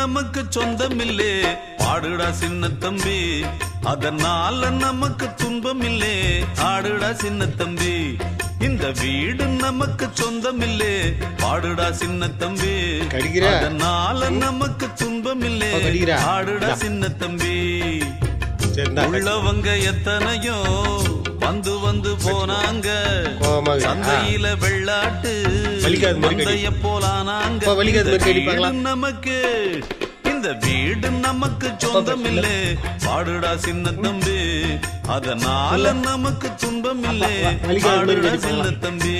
நமக்கு சொந்தமில்லே பாடுடா சின்ன தம்பி, அதனால நமக்கு துன்பமில்லே ஆடுடா சின்ன தம்பி. இந்த வீடு நமக்கு சொந்தமில்லே பாடுடா சின்ன தம்பி, அதனால நமக்கு துன்பமில்லே ஆடுடா சின்ன தம்பி. உள்ளவங்க எத்தனையோ வந்து வந்து போனாங்க, சந்தையில வெள்ளாட்டு மந்தைய போலானாங்க. நமக்கு இந்த வீடு நமக்கு சொந்தமில்லே பாடுடா சின்ன தம்பி, அதனால நமக்கு துன்பமில்லே பாடுடா சின்ன தம்பி.